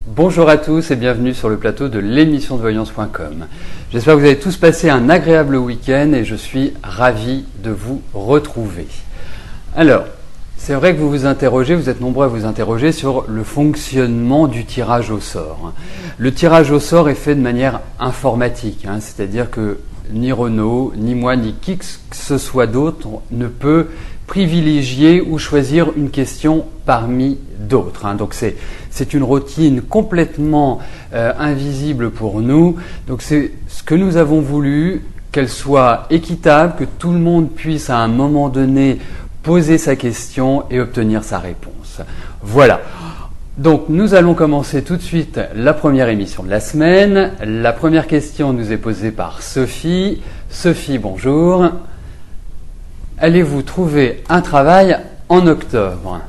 Bonjour à tous et bienvenue sur le plateau de l'émission de voyance.com. J'espère que vous avez tous passé un agréable week-end et je suis ravi de vous retrouver. Alors, c'est vrai que vous êtes nombreux à vous interroger sur le fonctionnement du tirage au sort. Le tirage au sort est fait de manière informatique, c'est-à-dire que ni Renaud, ni moi, ni qui que ce soit d'autre ne peut privilégier ou choisir une question parmi d'autres. Donc c'est une routine complètement invisible pour nous. Donc c'est ce que nous avons voulu, qu'elle soit équitable, que tout le monde puisse à un moment donné poser sa question et obtenir sa réponse. Voilà. Donc nous allons commencer tout de suite la première émission de la semaine. La première question nous est posée par Sophie. Sophie, bonjour. Allez-vous trouver un travail en octobre ?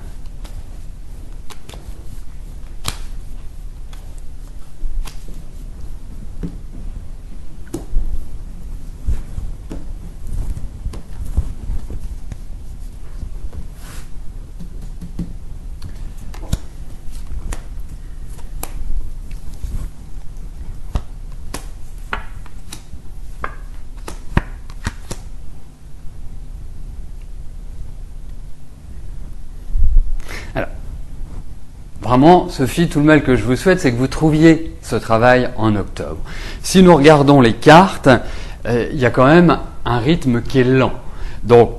Vraiment, Sophie, tout le mal que je vous souhaite, c'est que vous trouviez ce travail en octobre. Si nous regardons les cartes, il y a quand même un rythme qui est lent. Donc,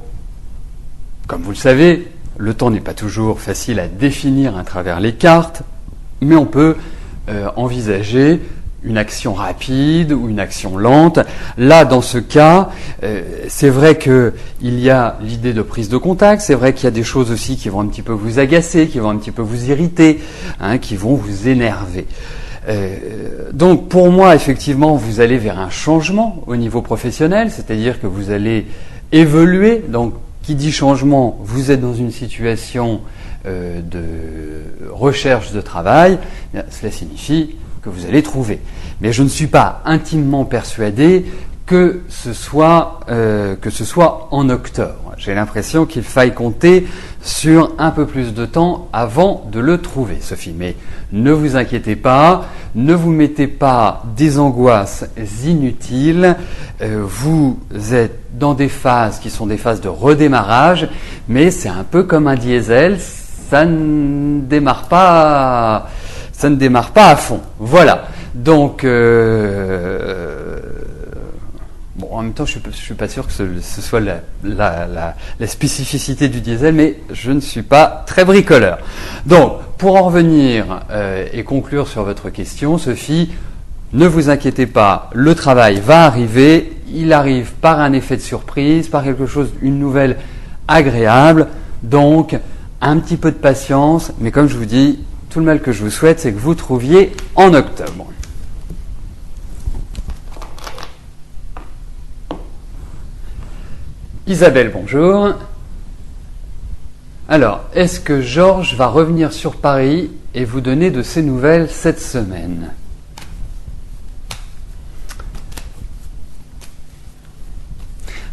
comme vous le savez, le temps n'est pas toujours facile à définir à travers les cartes, mais on peut envisager une action rapide ou une action lente. Là, dans ce cas, c'est vrai qu'il y a l'idée de prise de contact, c'est vrai qu'il y a des choses aussi qui vont un petit peu vous agacer, qui vont un petit peu vous irriter, qui vont vous énerver. Donc pour moi, effectivement, vous allez vers un changement au niveau professionnel, c'est-à-dire que vous allez évoluer. Donc, qui dit changement, vous êtes dans une situation de recherche de travail, cela signifie que vous allez trouver. Mais je ne suis pas intimement persuadé que ce soit en octobre. J'ai l'impression qu'il faille compter sur un peu plus de temps avant de le trouver, Sophie. Mais ne vous inquiétez pas, ne vous mettez pas des angoisses inutiles. Vous êtes dans des phases qui sont des phases de redémarrage, mais c'est un peu comme un diesel, ça ne démarre pas à fond. Voilà. Donc, en même temps, je suis pas sûr que ce soit la spécificité du diesel, mais je ne suis pas très bricoleur. Donc, pour en revenir et conclure sur votre question, Sophie, ne vous inquiétez pas, le travail va arriver. Il arrive par un effet de surprise, par quelque chose, une nouvelle agréable. Donc, un petit peu de patience, mais comme je vous dis, tout le mal que je vous souhaite, c'est que vous trouviez en octobre. Isabelle, bonjour. Alors, est-ce que Georges va revenir sur Paris et vous donner de ses nouvelles cette semaine ?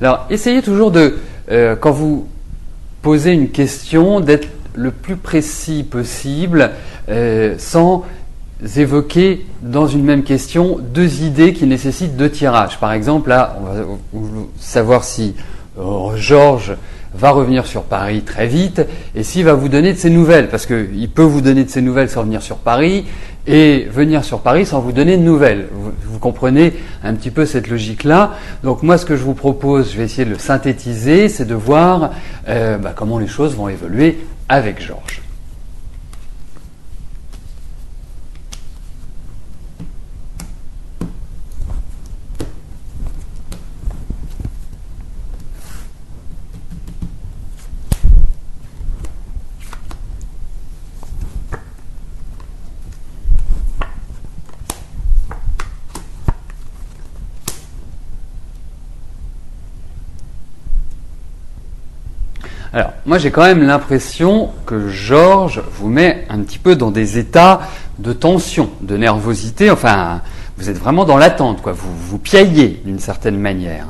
Alors, essayez toujours quand vous posez une question, d'être le plus précis possible, sans évoquer dans une même question deux idées qui nécessitent deux tirages. Par exemple, là, on va savoir si Georges va revenir sur Paris très vite et s'il va vous donner de ses nouvelles, parce qu'il peut vous donner de ses nouvelles sans venir sur Paris et venir sur Paris sans vous donner de nouvelles. Vous comprenez un petit peu cette logique-là. Donc moi, ce que je vous propose, je vais essayer de le synthétiser, c'est de voir comment les choses vont évoluer avec Georges. Alors, moi j'ai quand même l'impression que Georges vous met un petit peu dans des états de tension, de nervosité, enfin, vous êtes vraiment dans l'attente, quoi. Vous piaillez d'une certaine manière.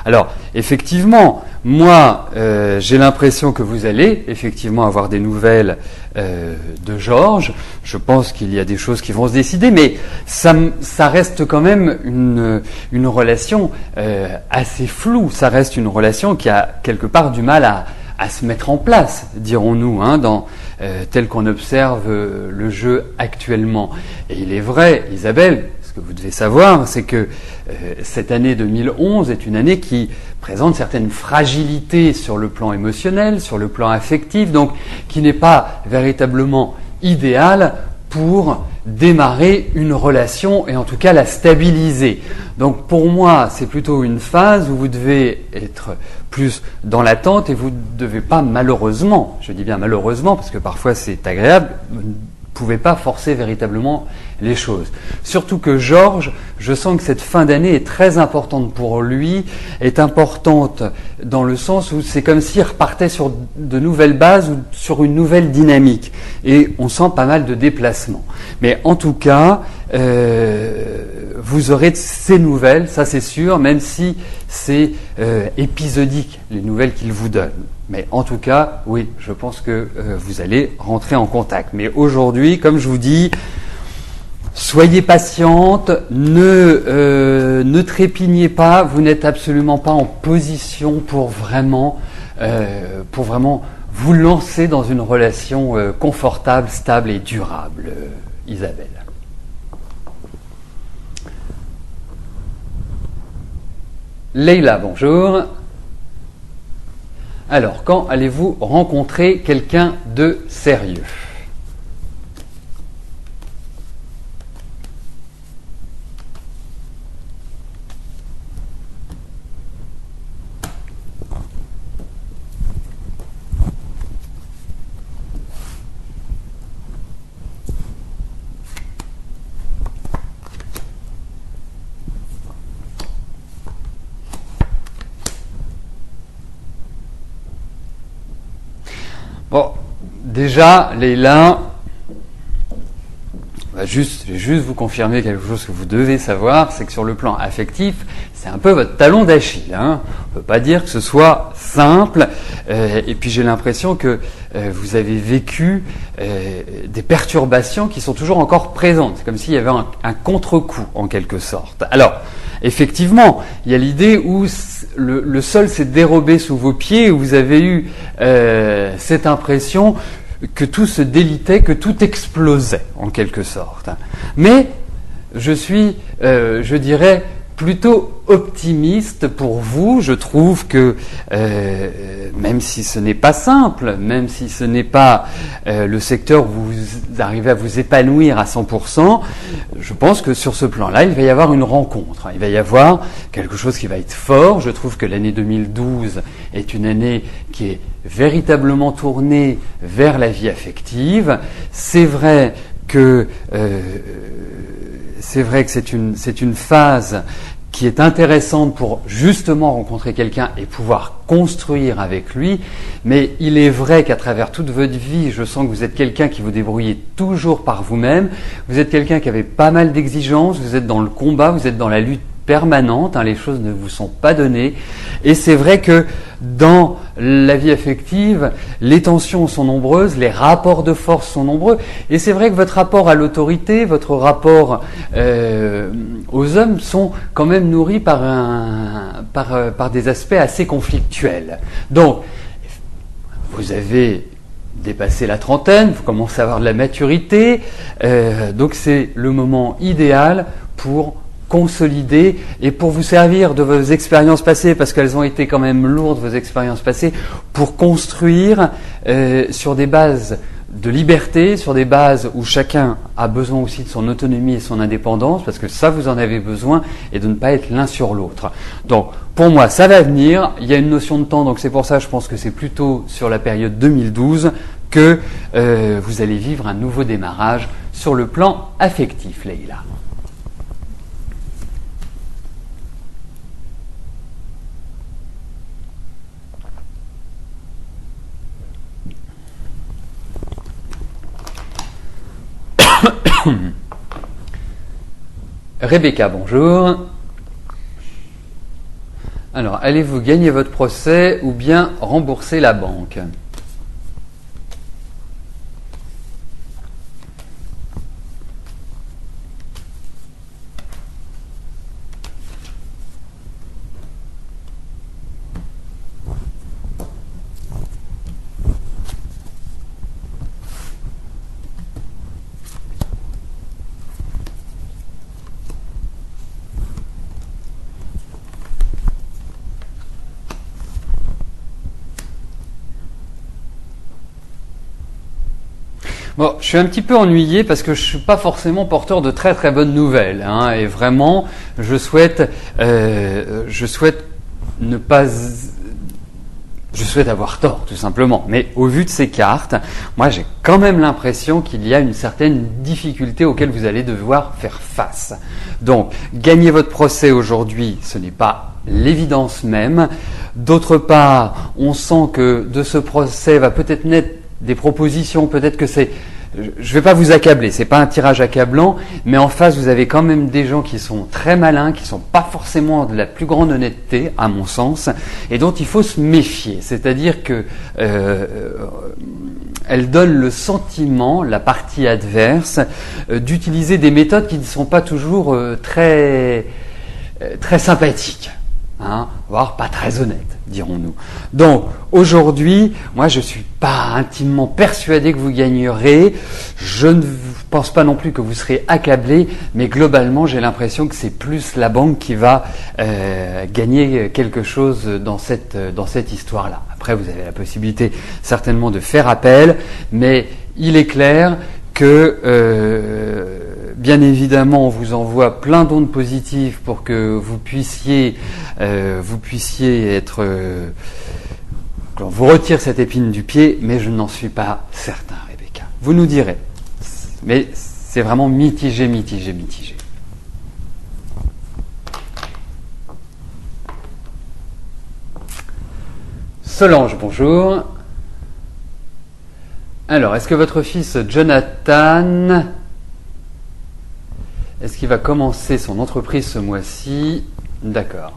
Alors, effectivement, moi, j'ai l'impression que vous allez effectivement avoir des nouvelles de Georges. Je pense qu'il y a des choses qui vont se décider, mais ça reste quand même une relation assez floue. Ça reste une relation qui a quelque part du mal à se mettre en place, dirons-nous, tel qu'on observe le jeu actuellement. Et il est vrai, Isabelle, ce que vous devez savoir, c'est que cette année 2011 est une année qui présente certaines fragilités sur le plan émotionnel, sur le plan affectif, donc qui n'est pas véritablement idéale pour démarrer une relation et en tout cas la stabiliser. Donc pour moi, c'est plutôt une phase où vous devez être plus dans l'attente et vous ne devez pas malheureusement, je dis bien malheureusement parce que parfois c'est agréable, vous ne pouvez pas forcer véritablement les choses. Surtout que Georges, je sens que cette fin d'année est très importante pour lui, est importante dans le sens où c'est comme s'il repartait sur de nouvelles bases ou sur une nouvelle dynamique. Et on sent pas mal de déplacements. Mais en tout cas, vous aurez de ces nouvelles, ça c'est sûr, même si c'est épisodique, les nouvelles qu'il vous donne. Mais en tout cas, oui, je pense que vous allez rentrer en contact. Mais aujourd'hui, comme je vous dis, soyez patiente, ne trépignez pas, vous n'êtes absolument pas en position pour vraiment vous lancer dans une relation confortable, stable et durable, Isabelle. Leïla, bonjour. Alors, quand allez-vous rencontrer quelqu'un de sérieux ? Bon, déjà, Leïla, je vais juste vous confirmer quelque chose que vous devez savoir, c'est que sur le plan affectif, c'est un peu votre talon d'Achille. On ne peut pas dire que ce soit simple. Et puis j'ai l'impression que vous avez vécu des perturbations qui sont toujours encore présentes. C'est comme s'il y avait un contre-coup, en quelque sorte. Alors, effectivement, il y a l'idée où le sol s'est dérobé sous vos pieds, où vous avez eu cette impression que tout se délitait, que tout explosait, en quelque sorte. Mais je suis, je dirais, plutôt optimiste pour vous. Je trouve que même si ce n'est pas simple, même si ce n'est pas le secteur où vous arrivez à vous épanouir à 100%, je pense que sur ce plan-là, il va y avoir une rencontre. Il va y avoir quelque chose qui va être fort. Je trouve que l'année 2012 est une année qui est véritablement tournée vers la vie affective. C'est vrai que c'est une phase qui est intéressante pour justement rencontrer quelqu'un et pouvoir construire avec lui, mais il est vrai qu'à travers toute votre vie, je sens que vous êtes quelqu'un qui vous débrouillez toujours par vous-même, vous êtes quelqu'un qui avait pas mal d'exigences, vous êtes dans le combat, vous êtes dans la lutte permanente, les choses ne vous sont pas données, et c'est vrai que dans la vie affective, les tensions sont nombreuses, les rapports de force sont nombreux, et c'est vrai que votre rapport à l'autorité, votre rapport aux hommes sont quand même nourris par des aspects assez conflictuels. Donc, vous avez dépassé la trentaine, vous commencez à avoir de la maturité, donc c'est le moment idéal pour consolider et pour vous servir de vos expériences passées, parce qu'elles ont été quand même lourdes, vos expériences passées, pour construire sur des bases de liberté, sur des bases où chacun a besoin aussi de son autonomie et son indépendance, parce que ça vous en avez besoin, et de ne pas être l'un sur l'autre. Donc pour moi ça va venir, il y a une notion de temps, donc c'est pour ça je pense que c'est plutôt sur la période 2012 que vous allez vivre un nouveau démarrage sur le plan affectif, Leïla. Rebecca, bonjour. Alors, allez-vous gagner votre procès ou bien rembourser la banque? Bon, je suis un petit peu ennuyé parce que je suis pas forcément porteur de très très bonnes nouvelles, hein, et vraiment, je souhaite ne pas, je souhaite avoir tort, tout simplement. Mais au vu de ces cartes, moi, j'ai quand même l'impression qu'il y a une certaine difficulté auquel vous allez devoir faire face. Donc, gagner votre procès aujourd'hui, ce n'est pas l'évidence même. D'autre part, on sent que de ce procès va peut-être naître des propositions, peut-être que c'est... Je ne vais pas vous accabler, c'est pas un tirage accablant, mais en face vous avez quand même des gens qui sont très malins, qui sont pas forcément de la plus grande honnêteté, à mon sens, et dont il faut se méfier. C'est-à-dire que elle donne le sentiment, la partie adverse, d'utiliser des méthodes qui ne sont pas toujours très sympathiques. Hein, voire pas très honnête, dirons-nous. Donc, aujourd'hui, moi je suis pas intimement persuadé que vous gagnerez, je ne pense pas non plus que vous serez accablé, mais globalement j'ai l'impression que c'est plus la banque qui va gagner quelque chose dans cette histoire-là. Après, vous avez la possibilité certainement de faire appel, mais il est clair que bien évidemment, on vous envoie plein d'ondes positives pour que vous puissiez être... on vous retire cette épine du pied, mais je n'en suis pas certain, Rebecca. Vous nous direz. Mais c'est vraiment mitigé. Solange, bonjour. Alors, est-ce que votre fils Jonathan... Est-ce qu'il va commencer son entreprise ce mois-ci? D'accord.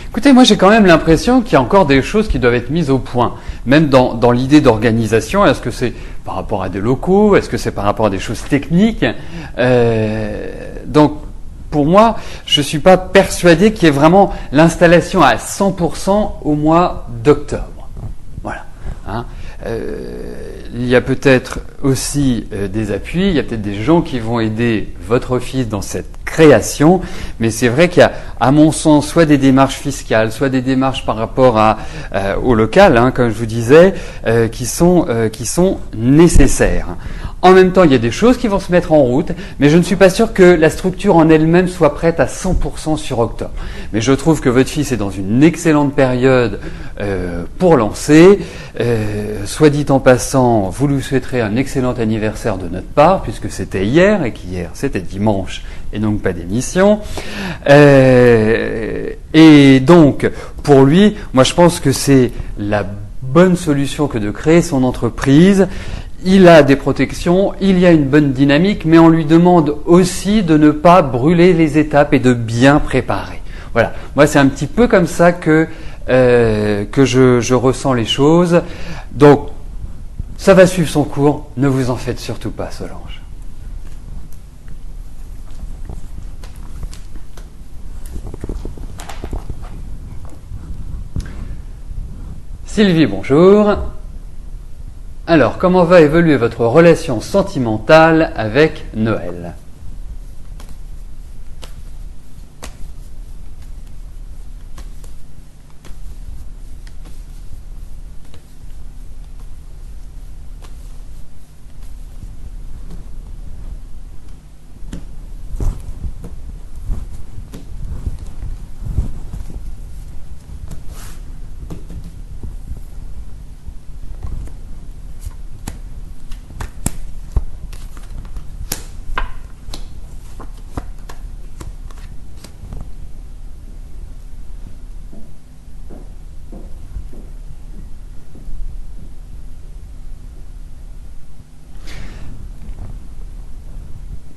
Écoutez, moi j'ai quand même l'impression qu'il y a encore des choses qui doivent être mises au point, même dans l'idée d'organisation. Est-ce que c'est par rapport à des locaux? Est-ce que c'est par rapport à des choses techniques? Donc, pour moi, je ne suis pas persuadé qu'il y ait vraiment l'installation à 100% au mois d'octobre. Voilà. Hein. Il y a peut-être aussi des appuis, il y a peut-être des gens qui vont aider votre fils dans cette création, mais c'est vrai qu'il y a, à mon sens, soit des démarches fiscales, soit des démarches par rapport au local, hein, comme je vous disais, qui sont nécessaires. En même temps, il y a des choses qui vont se mettre en route, mais je ne suis pas sûr que la structure en elle-même soit prête à 100% sur octobre. Mais je trouve que votre fils est dans une excellente période pour lancer. Soit dit en passant, vous lui souhaiterez un excellent anniversaire de notre part, puisque c'était hier, et qu'hier c'était dimanche, et donc pas d'émission. Et donc, pour lui, moi je pense que c'est la bonne solution que de créer son entreprise. Il a des protections, il y a une bonne dynamique, mais on lui demande aussi de ne pas brûler les étapes et de bien préparer. Voilà, moi c'est un petit peu comme ça que je ressens les choses. Donc, ça va suivre son cours, ne vous en faites surtout pas, Solange. Sylvie, bonjour. Alors, comment va évoluer votre relation sentimentale avec Noël ?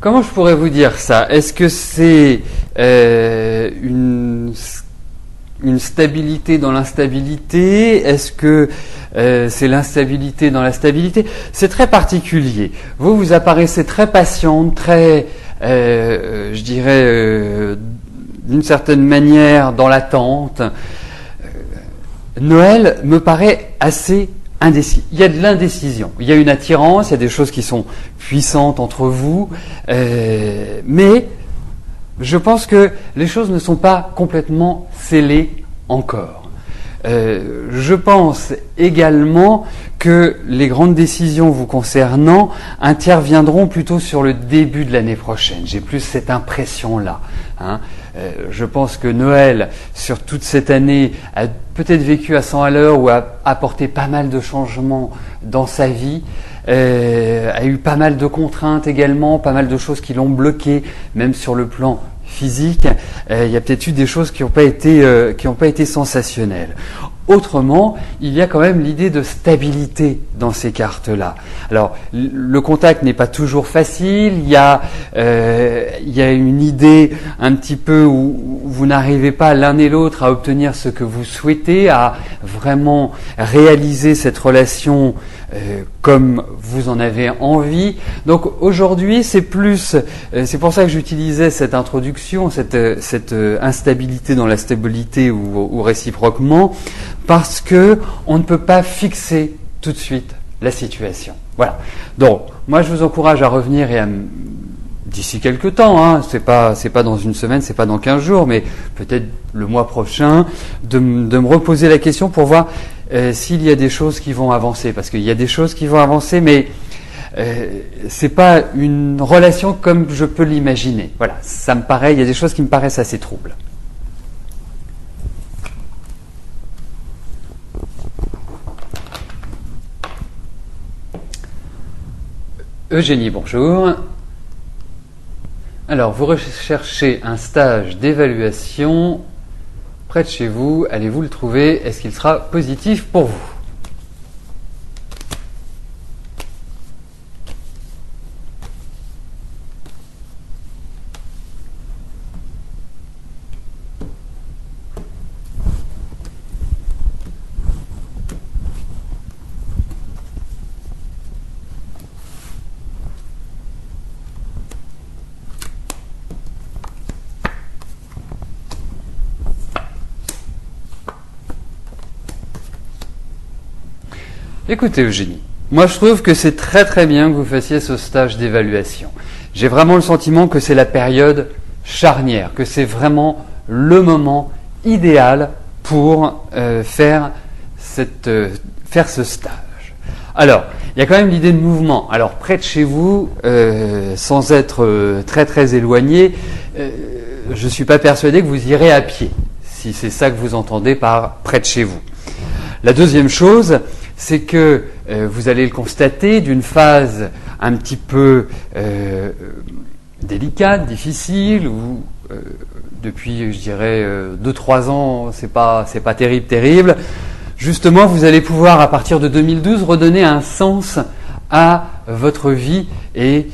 Comment je pourrais vous dire ça? Est-ce que c'est une stabilité dans l'instabilité? Est-ce que c'est l'instabilité dans la stabilité? C'est très particulier. Vous apparaissez très patiente, très, je dirais, d'une certaine manière dans l'attente. Noël me paraît assez indécis. Il y a de l'indécision, il y a une attirance, il y a des choses qui sont puissantes entre vous, mais je pense que les choses ne sont pas complètement scellées encore. Je pense également que les grandes décisions vous concernant interviendront plutôt sur le début de l'année prochaine. J'ai plus cette impression-là. Je pense que Noël, sur toute cette année, a peut-être vécu à 100 à l'heure ou a apporté pas mal de changements dans sa vie, a eu pas mal de contraintes également, pas mal de choses qui l'ont bloqué, même sur le plan physique. Il y a peut-être eu des choses qui n'ont pas été sensationnelles. Autrement, il y a quand même l'idée de stabilité dans ces cartes-là. Alors, le contact n'est pas toujours facile. Il y a une idée un petit peu où vous n'arrivez pas l'un et l'autre à obtenir ce que vous souhaitez, à vraiment réaliser cette relation comme vous en avez envie. Donc aujourd'hui, c'est pour ça que j'utilisais cette introduction, cette instabilité dans la stabilité ou réciproquement, parce que on ne peut pas fixer tout de suite la situation. Voilà. Donc, moi, je vous encourage à revenir et d'ici quelques temps, c'est pas dans une semaine, c'est pas dans 15 jours, mais peut-être le mois prochain, de me reposer la question pour voir s'il y a des choses qui vont avancer, parce qu'il y a des choses qui vont avancer, mais c'est pas une relation comme je peux l'imaginer. Voilà, il y a des choses qui me paraissent assez troubles. Eugénie, bonjour. Alors, vous recherchez un stage d'évaluation près de chez vous. Allez-vous le trouver? Est-ce qu'il sera positif pour vous? Écoutez Eugénie, moi je trouve que c'est très très bien que vous fassiez ce stage d'évaluation. J'ai vraiment le sentiment que c'est la période charnière, que c'est vraiment le moment idéal pour faire ce stage. Alors, il y a quand même l'idée de mouvement. Alors, près de chez vous, sans être très très éloigné, je ne suis pas persuadé que vous irez à pied, si c'est ça que vous entendez par près de chez vous. La deuxième chose, c'est que vous allez le constater d'une phase un petit peu délicate, difficile, où depuis, je dirais, 2-3 ans, c'est pas terrible. Justement, vous allez pouvoir, à partir de 2012, redonner un sens à votre vie et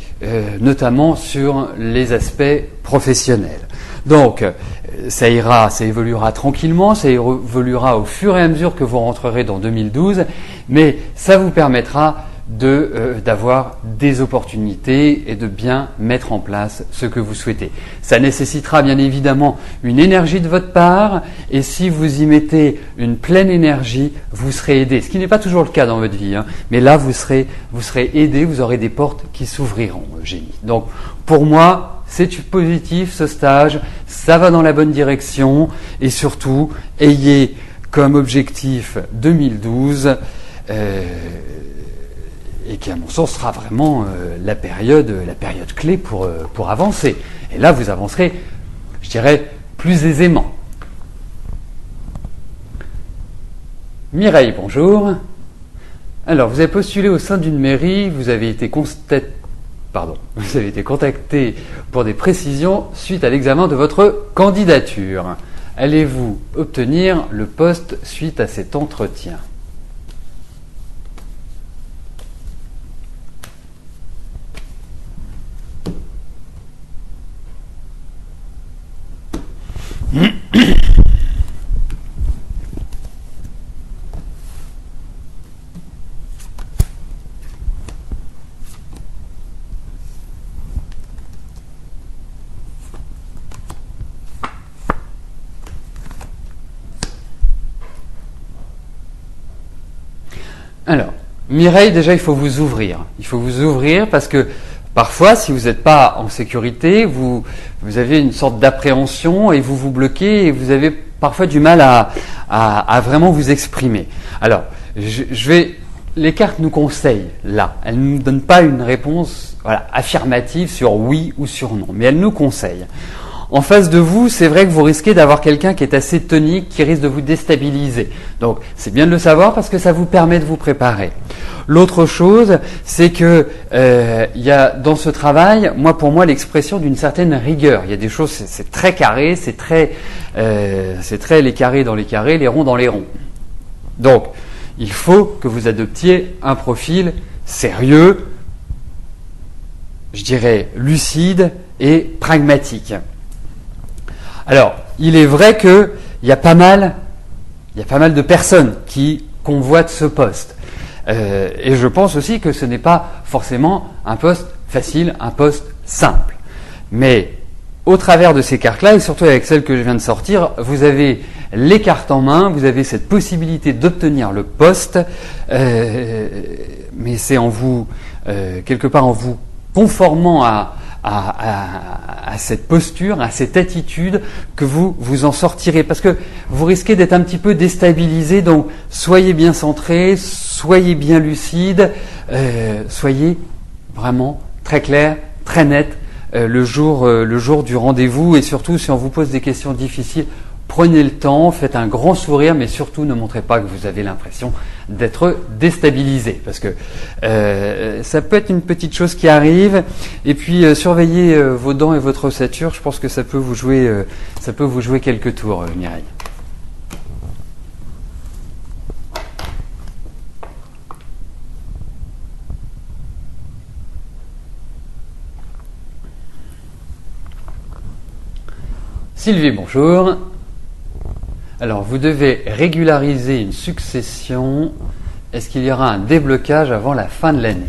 notamment sur les aspects professionnels. Donc, ça évoluera tranquillement, ça évoluera au fur et à mesure que vous rentrerez dans 2012, mais ça vous permettra d'avoir des opportunités et de bien mettre en place ce que vous souhaitez. Ça nécessitera bien évidemment une énergie de votre part, et si vous y mettez une pleine énergie, vous serez aidé. Ce qui n'est pas toujours le cas dans votre vie, mais là vous serez aidé, vous aurez des portes qui s'ouvriront, Eugénie. Donc pour moi, c'est positif ce stage, ça va dans la bonne direction, et surtout, ayez comme objectif 2012, et qui à mon sens sera vraiment la période clé pour avancer. Et là, vous avancerez, je dirais, plus aisément. Mireille, bonjour. Alors, vous avez postulé au sein d'une mairie, vous avez été contacté pour des précisions suite à l'examen de votre candidature. Allez-vous obtenir le poste suite à cet entretien ? Alors, Mireille, déjà, il faut vous ouvrir. Il faut vous ouvrir parce que parfois, si vous n'êtes pas en sécurité, vous avez une sorte d'appréhension et vous vous bloquez et vous avez parfois du mal à vraiment vous exprimer. Alors, les cartes nous conseillent là. Elles ne nous donnent pas une réponse affirmative sur oui ou sur non, mais elles nous conseillent. En face de vous, c'est vrai que vous risquez d'avoir quelqu'un qui est assez tonique, qui risque de vous déstabiliser. Donc, c'est bien de le savoir parce que ça vous permet de vous préparer. L'autre chose, c'est que il y a dans ce travail, pour moi, l'expression d'une certaine rigueur. Il y a des choses, c'est très carré, c'est très les carrés dans les carrés, les ronds dans les ronds. Donc, il faut que vous adoptiez un profil sérieux, je dirais lucide et pragmatique. Alors, il est vrai qu'il y a pas mal de personnes qui convoitent ce poste. Et je pense aussi que ce n'est pas forcément un poste facile, un poste simple. Mais au travers de ces cartes-là, et surtout avec celles que je viens de sortir, vous avez les cartes en main, vous avez cette possibilité d'obtenir le poste, mais c'est en vous, quelque part en vous conformant à cette posture, à cette attitude que vous en sortirez. Parce que vous risquez d'être un petit peu déstabilisé, donc soyez bien centré, soyez bien lucide, soyez vraiment très clair, très net le jour du rendez-vous. Et surtout, si on vous pose des questions difficiles, prenez le temps, faites un grand sourire, mais surtout ne montrez pas que vous avez l'impression d'être déstabilisé, parce que ça peut être une petite chose qui arrive. Et puis surveillez vos dents et votre ossature. Je pense que ça peut vous jouer quelques tours, Mireille. Sylvie, bonjour. Alors, vous devez régulariser une succession. Est-ce qu'il y aura un déblocage avant la fin de l'année ?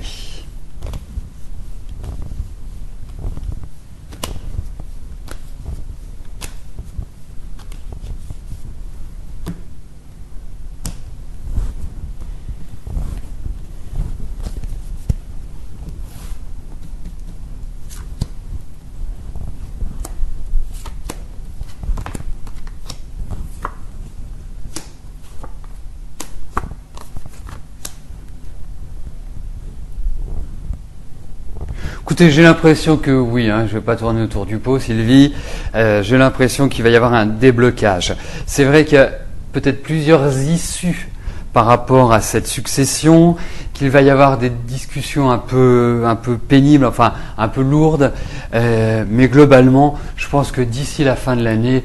Écoutez, j'ai l'impression que oui, je ne vais pas tourner autour du pot, Sylvie, j'ai l'impression qu'il va y avoir un déblocage. C'est vrai qu'il y a peut-être plusieurs issues par rapport à cette succession, qu'il va y avoir des discussions un peu pénibles, enfin un peu lourdes, mais globalement, je pense que d'ici la fin de l'année,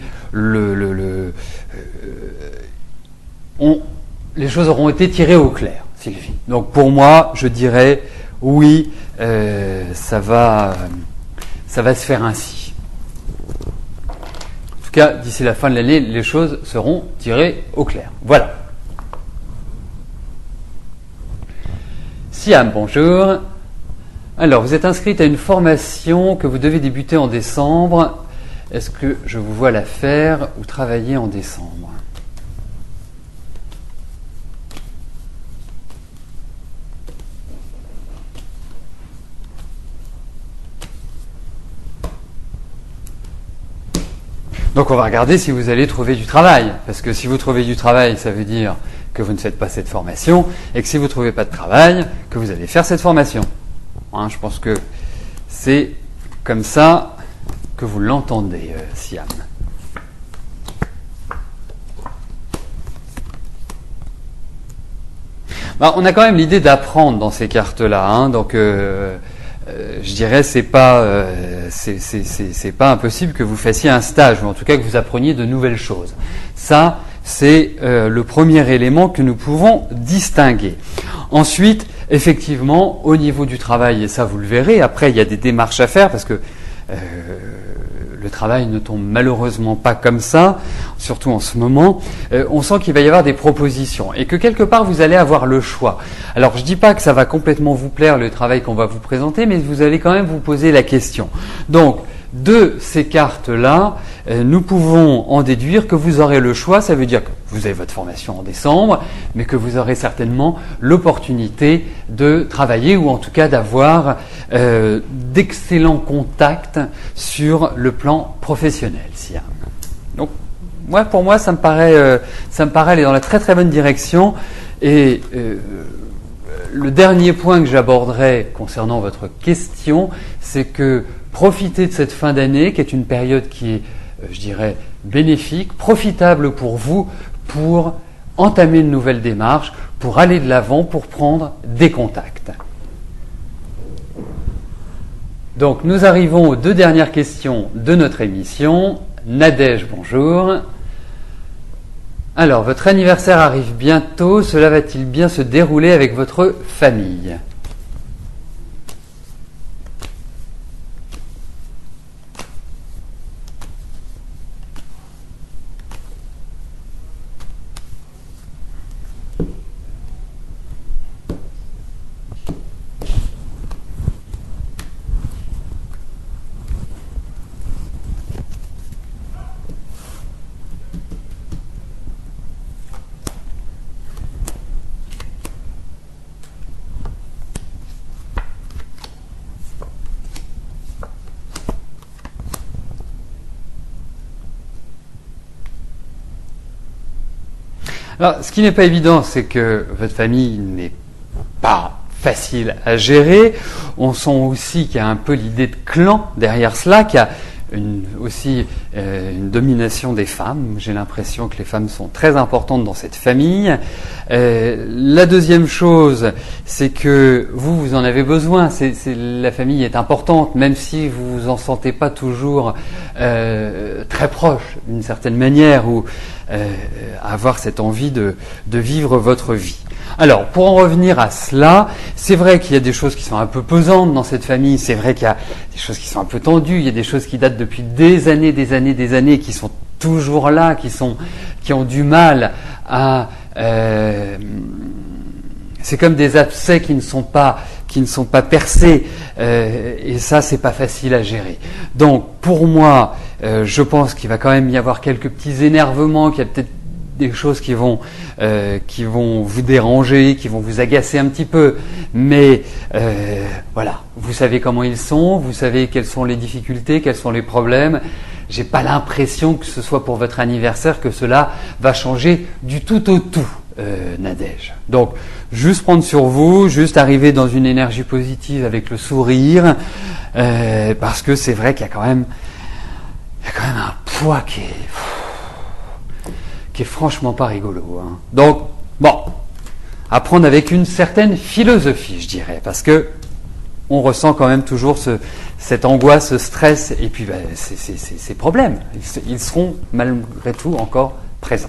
les choses auront été tirées au clair, Sylvie. Donc pour moi, je dirais oui, ça va se faire ainsi. En tout cas, d'ici la fin de l'année, les choses seront tirées au clair. Voilà. Siam, bonjour. Alors, vous êtes inscrite à une formation que vous devez débuter en décembre. Est-ce que je vous vois la faire ou travailler en décembre ? Donc on va regarder si vous allez trouver du travail, parce que si vous trouvez du travail, ça veut dire que vous ne faites pas cette formation, et que si vous ne trouvez pas de travail, que vous allez faire cette formation. Je pense que c'est comme ça que vous l'entendez, Siam. On a quand même l'idée d'apprendre dans ces cartes-là, donc je dirais c'est pas impossible que vous fassiez un stage, ou en tout cas que vous appreniez de nouvelles choses. Ça, c'est le premier élément que nous pouvons distinguer. Ensuite, effectivement, au niveau du travail, et ça vous le verrez, après il y a des démarches à faire, parce que le travail ne tombe malheureusement pas comme ça, surtout en ce moment. On sent qu'il va y avoir des propositions et que quelque part vous allez avoir le choix. Alors je dis pas que ça va complètement vous plaire le travail qu'on va vous présenter, mais vous allez quand même vous poser la question. Donc de ces cartes-là, nous pouvons en déduire que vous aurez le choix. Ça veut dire que vous avez votre formation en décembre, mais que vous aurez certainement l'opportunité de travailler ou en tout cas d'avoir d'excellents contacts sur le plan professionnel, Siam. Donc, pour moi, ça me paraît aller dans la très très bonne direction. Et le dernier point que j'aborderai concernant votre question, c'est que profitez de cette fin d'année, qui est une période qui est, je dirais, bénéfique, profitable pour vous, pour entamer une nouvelle démarche, pour aller de l'avant, pour prendre des contacts. Donc, nous arrivons aux 2 dernières questions de notre émission. Nadège, bonjour. Alors, votre anniversaire arrive bientôt. Cela va-t-il bien se dérouler avec votre famille ? Alors, ce qui n'est pas évident, c'est que votre famille n'est pas facile à gérer. On sent aussi qu'il y a un peu l'idée de clan derrière cela, qu'il y a aussi une domination des femmes. J'ai l'impression que les femmes sont très importantes dans cette famille. La deuxième chose, c'est que vous en avez besoin. La famille est importante, même si vous vous en sentez pas toujours très proche, d'une certaine manière, ou avoir cette envie de vivre votre vie. Alors, pour en revenir à cela, c'est vrai qu'il y a des choses qui sont un peu pesantes dans cette famille, c'est vrai qu'il y a des choses qui sont un peu tendues, il y a des choses qui datent depuis des années, qui sont toujours là, qui ont du mal à... c'est comme des abcès qui ne sont pas percés, et ça, c'est pas facile à gérer. Donc, pour moi, je pense qu'il va quand même y avoir quelques petits énervements, qu'il y a peut-être des choses qui vont vous déranger, qui vont vous agacer un petit peu, mais voilà, vous savez comment ils sont, vous savez quelles sont les difficultés, quels sont les problèmes. J'ai pas l'impression que ce soit pour votre anniversaire que cela va changer du tout au tout, Nadège. Donc, juste prendre sur vous, juste arriver dans une énergie positive avec le sourire, parce que c'est vrai qu'il y a quand même un poids qui est franchement pas rigolo. Hein. Donc, bon, à prendre avec une certaine philosophie, je dirais, parce que on ressent quand même toujours cette angoisse, ce stress, et puis ces problèmes. Ils seront malgré tout encore présents.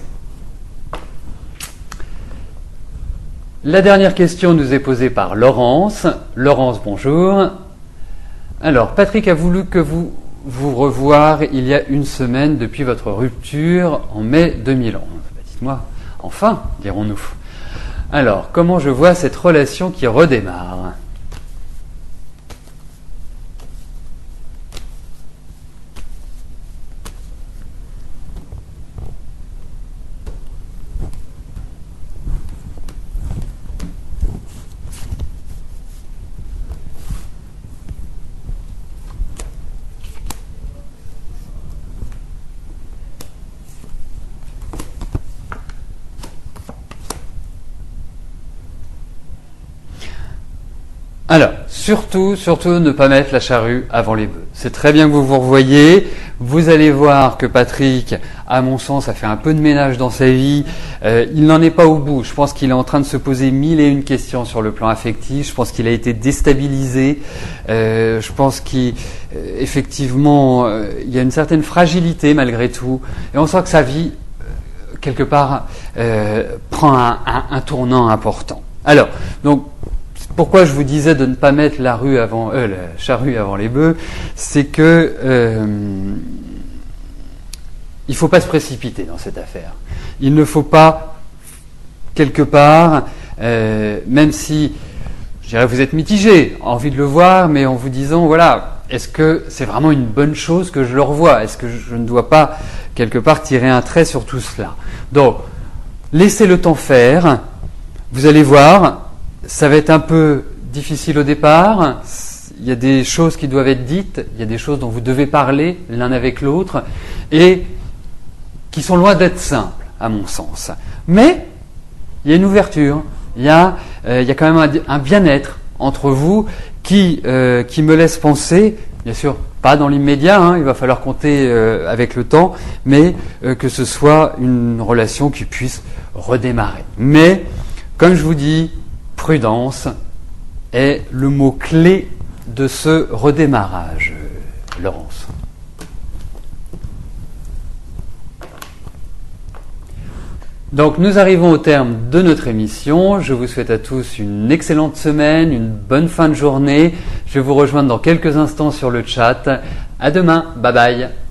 La dernière question nous est posée par Laurence. Laurence, bonjour. Alors, Patrick a voulu que vous revoir il y a une semaine depuis votre rupture en mai 2011. Dites-moi, enfin, dirons-nous. Alors, comment je vois cette relation qui redémarre ? Alors, surtout ne pas mettre la charrue avant les bœufs. C'est très bien que vous vous revoyez. Vous allez voir que Patrick, à mon sens, a fait un peu de ménage dans sa vie. Il n'en est pas au bout. Je pense qu'il est en train de se poser 1001 questions sur le plan affectif. Je pense qu'il a été déstabilisé. Je pense qu'effectivement, il y a une certaine fragilité malgré tout. Et on sent que sa vie, quelque part, prend un tournant important. Alors, donc, pourquoi je vous disais de ne pas mettre la charrue avant les bœufs, c'est que il ne faut pas se précipiter dans cette affaire. Il ne faut pas, quelque part, même si, je dirais, vous êtes mitigé, envie de le voir, mais en vous disant, voilà, est-ce que c'est vraiment une bonne chose que je le revoie? Est-ce que je ne dois pas, quelque part, tirer un trait sur tout cela? Donc, laissez le temps faire. Vous allez voir, ça va être un peu difficile au départ. Il y a des choses qui doivent être dites, il y a des choses dont vous devez parler l'un avec l'autre, et qui sont loin d'être simples, à mon sens. Mais il y a une ouverture, il y a quand même un bien-être entre vous qui me laisse penser, bien sûr, pas dans l'immédiat, hein, il va falloir compter avec le temps, mais que ce soit une relation qui puisse redémarrer. Mais, comme je vous dis, prudence est le mot clé de ce redémarrage, Laurence. Donc nous arrivons au terme de notre émission. Je vous souhaite à tous une excellente semaine, une bonne fin de journée. Je vais vous rejoindre dans quelques instants sur le chat. À demain, bye bye.